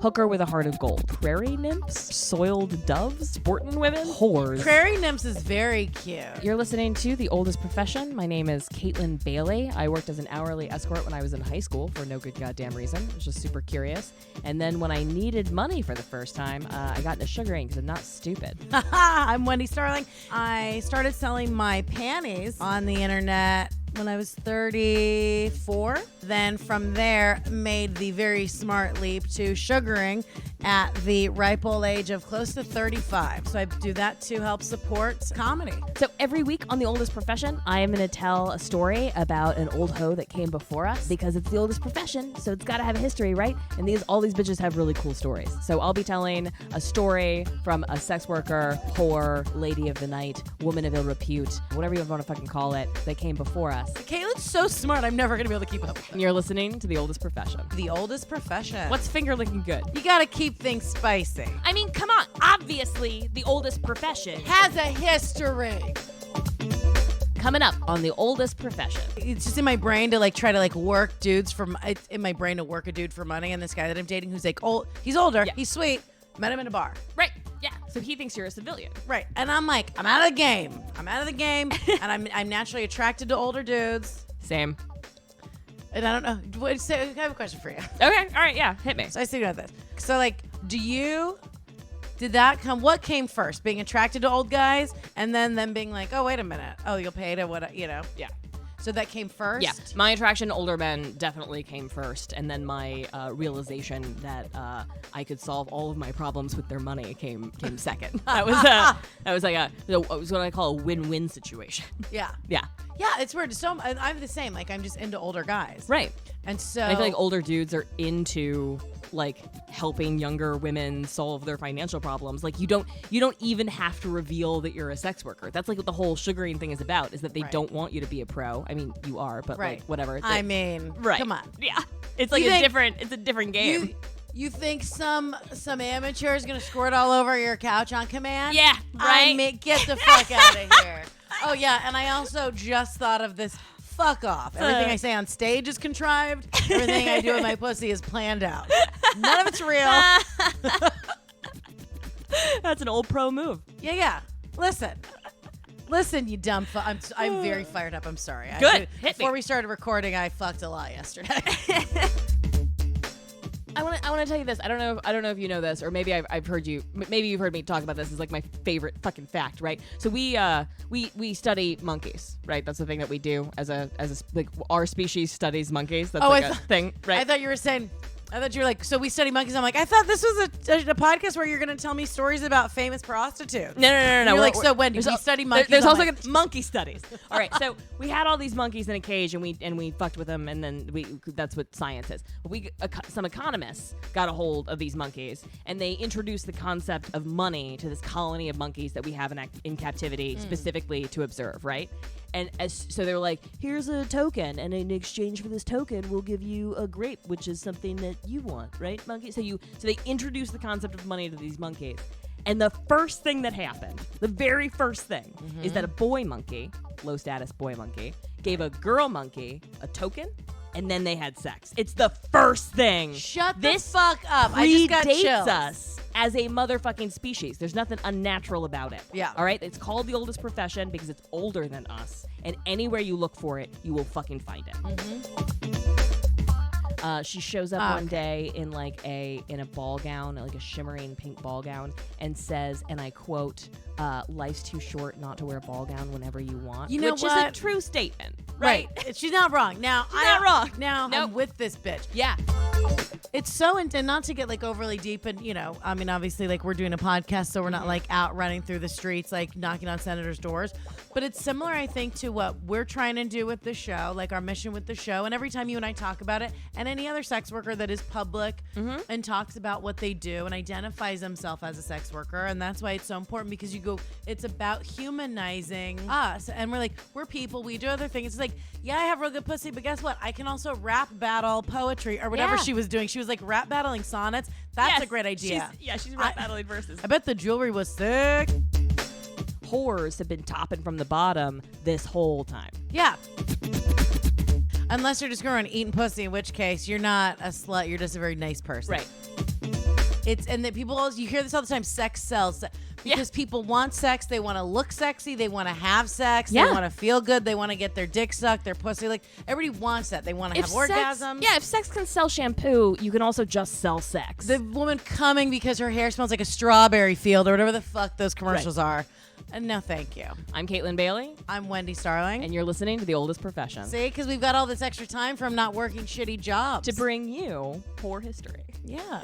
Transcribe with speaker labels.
Speaker 1: hooker with a heart of gold, prairie nymphs, soiled doves, sporting women, whores.
Speaker 2: Prairie nymphs is very cute.
Speaker 1: You're listening to The Oldest Profession. My name is Kaytlin Bailey. I worked as an hourly escort when I was in high school for no good goddamn reason. I was just super curious. And then when I needed money for the first time, I got into sugaring because I'm not stupid.
Speaker 2: I'm Wendi Starling. I started selling my panties on the internet when I was 34. Then from there, made the very smart leap to sugaring at the ripe old age of close to 35. So I do that to help support comedy.
Speaker 1: So every week on The Oldest Profession, I am going to tell a story about an old hoe that came before us because it's the oldest profession, so it's got to have a history, right? And all these bitches have really cool stories. So I'll be telling a story from a sex worker, whore, lady of the night, woman of ill repute, whatever you want to fucking call it, that came before us.
Speaker 2: Kaylin's so smart, I'm never going to be able to keep up.
Speaker 1: And you're listening to The Oldest Profession.
Speaker 2: The Oldest Profession.
Speaker 1: What's finger licking good?
Speaker 2: You got to keep things spicy.
Speaker 1: I mean, come on. Obviously, The Oldest Profession
Speaker 2: Has a history.
Speaker 1: Coming up on The Oldest Profession.
Speaker 2: It's just in my brain to try to work dudes it's in my brain to work a dude for money. And this guy that I'm dating who's old, he's older, he's sweet, met him in a bar.
Speaker 1: Right. Yeah. So he thinks you're a civilian.
Speaker 2: Right. And I'm like, I'm out of the game. And I'm naturally attracted to older dudes.
Speaker 1: Same.
Speaker 2: And I don't know. I have a question for you.
Speaker 1: Okay. All right. Yeah. Hit me.
Speaker 2: So I think about this. So did that come, what came first? Being attracted to old guys and then them being like, oh, wait a minute. Oh, you'll pay to what,
Speaker 1: Yeah.
Speaker 2: So that came first?
Speaker 1: Yeah. My attraction to older men definitely came first. And then my realization that I could solve all of my problems with their money came second. That was what I call a win-win situation.
Speaker 2: Yeah.
Speaker 1: Yeah.
Speaker 2: Yeah, it's weird. So I'm the same. I'm just into older guys.
Speaker 1: Right.
Speaker 2: And so
Speaker 1: I feel like older dudes are into helping younger women solve their financial problems. You don't even have to reveal that you're a sex worker. That's what the whole sugaring thing is about, is that they don't want you to be a pro. I mean, you are, but whatever.
Speaker 2: I mean,
Speaker 1: right.
Speaker 2: Come on.
Speaker 1: Yeah. It's it's a different game.
Speaker 2: You think some amateur is going to squirt all over your couch on command?
Speaker 1: Yeah, right.
Speaker 2: Get the fuck out of here. Oh, yeah, and I also just thought of this. Fuck off. Everything I say on stage is contrived. Everything I do with my pussy is planned out. None of it's real.
Speaker 1: That's an old pro move.
Speaker 2: Yeah. Listen, you dumb fuck. I'm very fired up. I'm sorry.
Speaker 1: Good.
Speaker 2: Before we started recording, I fucked a lot yesterday.
Speaker 1: I want to tell you this. I don't know if you know this, or maybe I've heard you. Maybe you've heard me talk about this. It's my favorite fucking fact, right? So we study monkeys, right? That's the thing that we do as our species studies monkeys. That's a thing, right?
Speaker 2: I thought you were saying. I thought you were so we study monkeys. I'm like, I thought this was a podcast where you're going to tell me stories about famous prostitutes.
Speaker 1: No.
Speaker 2: You're so Wendi, we study monkeys.
Speaker 1: There's also monkey studies. All right, so we had all these monkeys in a cage, and we fucked with them, and then that's what science is. But some economists got a hold of these monkeys, and they introduced the concept of money to this colony of monkeys that we have in captivity specifically to observe, right? And so they were like, here's a token, and in exchange for this token, we'll give you a grape, which is something that you want, right, monkey? So they introduced the concept of money to these monkeys. And the first thing that happened, the very first thing, is that a boy monkey, low status boy monkey, gave a girl monkey a token, and then they had sex. It's the first thing.
Speaker 2: Shut the fuck up. I just got chills.
Speaker 1: Us as a motherfucking species. There's nothing unnatural about it.
Speaker 2: Yeah.
Speaker 1: All right? It's called The Oldest Profession because it's older than us. And anywhere you look for it, you will fucking find it. She shows up one day in a ball gown, a shimmering pink ball gown, and says, and I quote, "Life's too short not to wear a ball gown whenever you want."
Speaker 2: You know
Speaker 1: which
Speaker 2: what?
Speaker 1: is a true statement,
Speaker 2: right? She's not wrong. Now
Speaker 1: she's not wrong.
Speaker 2: Now
Speaker 1: nope.
Speaker 2: I'm with this bitch.
Speaker 1: Yeah.
Speaker 2: It's so and not to get overly deep, and I mean, obviously, we're doing a podcast, so we're not out running through the streets, knocking on senators' doors. But it's similar, I think, to what we're trying to do with the show, our mission with the show. And every time you and I talk about it, and any other sex worker that is public and talks about what they do and identifies themselves as a sex worker, and that's why it's so important, because it's about humanizing us, and we're people, we do other things. It's yeah, I have real good pussy, but guess what? I can also rap battle poetry or whatever she was doing. She was rap battling sonnets. That's a great idea.
Speaker 1: She's rap battling verses.
Speaker 2: I bet the jewelry was sick.
Speaker 1: Whores have been topping from the bottom this whole time.
Speaker 2: Yeah. Unless you're just going around eating pussy, in which case you're not a slut. You're just a very nice person.
Speaker 1: Right.
Speaker 2: And that people always, you hear this all the time, sex sells. Because people want sex, they want to look sexy, they want to have sex, they want to feel good, they want to get their dick sucked, their pussy. Like, everybody wants that. They want to have orgasms.
Speaker 1: Yeah, if sex can sell shampoo, you can also just sell sex.
Speaker 2: The woman coming because her hair smells like a strawberry field or whatever the fuck those commercials are. And no, thank you.
Speaker 1: I'm Kaytlin Bailey.
Speaker 2: I'm Wendi Starling.
Speaker 1: And you're listening to The Oldest Profession.
Speaker 2: See, because we've got all this extra time from not working shitty jobs.
Speaker 1: To bring you poor history.
Speaker 2: Yeah.